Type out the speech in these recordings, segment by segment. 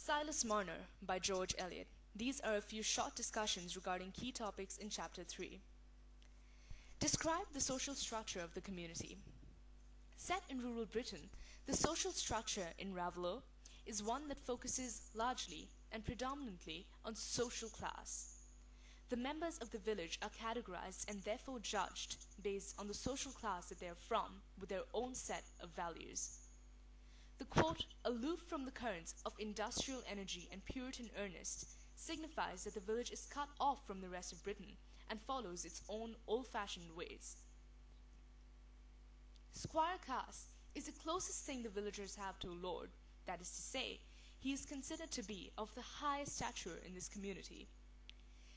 Silas Marner by George Elliot. These are a few short discussions regarding key topics in Chapter 3. Describe the social structure of the community. Set in rural Britain, the social structure in Ravelot is one that focuses largely and predominantly on social class. The members of the village are categorized and therefore judged based on the social class that they are from, with their own set of values. The quote, aloof from the currents of industrial energy and Puritan earnest, signifies that the village is cut off from the rest of Britain and follows its own old-fashioned ways. Squire caste is the closest thing the villagers have to a lord, that is to say, he is considered to be of the highest stature in this community.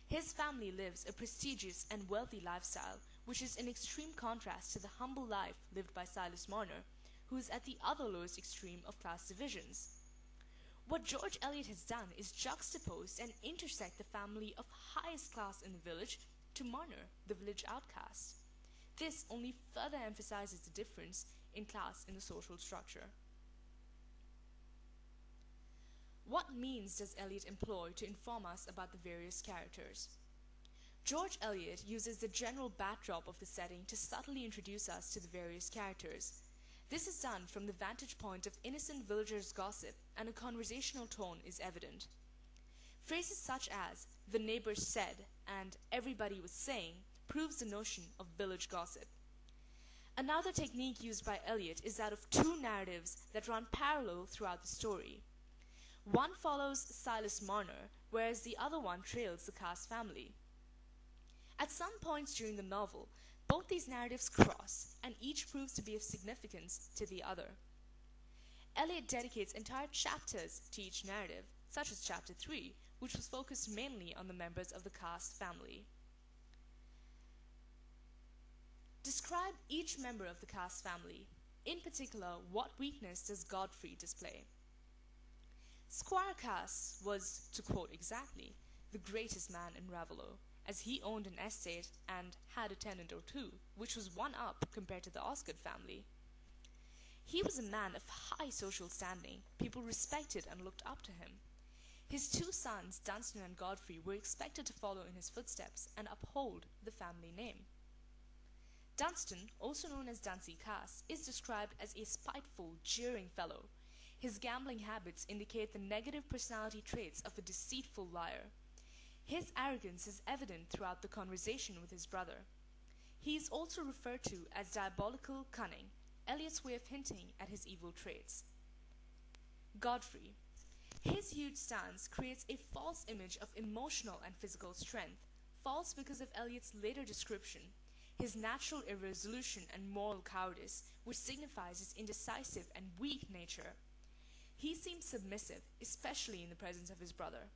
His family lives a prestigious and wealthy lifestyle, which is in extreme contrast to the humble life lived by Silas Marner, who is at the other lowest extreme of class divisions. What George Eliot has done is juxtapose and intersect the family of highest class in the village to Marner, the village outcast. This only further emphasizes the difference in class in the social structure. What means does Eliot employ to inform us about the various characters? George Eliot uses the general backdrop of the setting to subtly introduce us to the various characters. This is done from the vantage point of innocent villagers' gossip, and a conversational tone is evident. Phrases such as, the neighbors said, and everybody was saying, proves the notion of village gossip. Another technique used by Eliot is that of two narratives that run parallel throughout the story. One follows Silas Marner, whereas the other one trails the Cass family. At some points during the novel, both these narratives cross, and each proves to be of significance to the other. Eliot dedicates entire chapters to each narrative, such as Chapter 3, which was focused mainly on the members of the Cass family. Describe each member of the Cass family. In particular, what weakness does Godfrey display? Squire Cass was, to quote exactly, the greatest man in Ravelot, as he owned an estate and had a tenant or two, which was one up compared to the Osgood family. He was a man of high social standing. People respected and looked up to him. His two sons, Dunstan and Godfrey, were expected to follow in his footsteps and uphold the family name. Dunstan, also known as Dunsey Cass, is described as a spiteful, jeering fellow. His gambling habits indicate the negative personality traits of a deceitful liar. His arrogance is evident throughout the conversation with his brother. He is also referred to as diabolical cunning, Eliot's way of hinting at his evil traits. Godfrey. His huge stance creates a false image of emotional and physical strength, false because of Eliot's later description, his natural irresolution and moral cowardice, which signifies his indecisive and weak nature. He seems submissive, especially in the presence of his brother.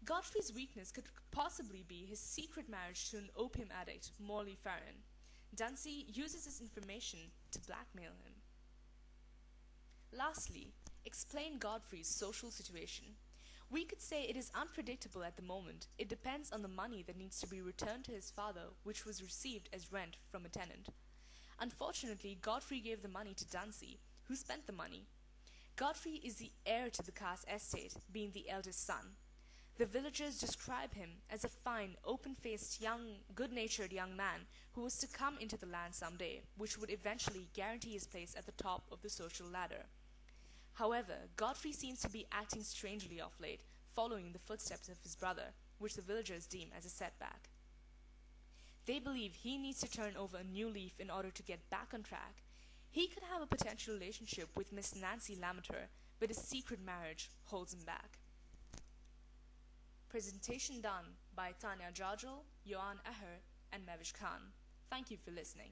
Godfrey's weakness could possibly be his secret marriage to an opium addict, Morley Farron. Dunsey uses this information to blackmail him. Lastly, explain Godfrey's social situation. We could say it is unpredictable at the moment. It depends on the money that needs to be returned to his father, which was received as rent from a tenant. Unfortunately, Godfrey gave the money to Dunsey, who spent the money. Godfrey is the heir to the Cass estate, being the eldest son. The villagers describe him as a fine, open-faced, young, good-natured young man who was to come into the land someday, which would eventually guarantee his place at the top of the social ladder. However, Godfrey seems to be acting strangely of late, following the footsteps of his brother, which the villagers deem as a setback. They believe he needs to turn over a new leaf in order to get back on track. He could have a potential relationship with Miss Nancy Lamater, but his secret marriage holds him back. Presentation done by Tanya Jajal, Johan Aher, and Mavish Khan. Thank you for listening.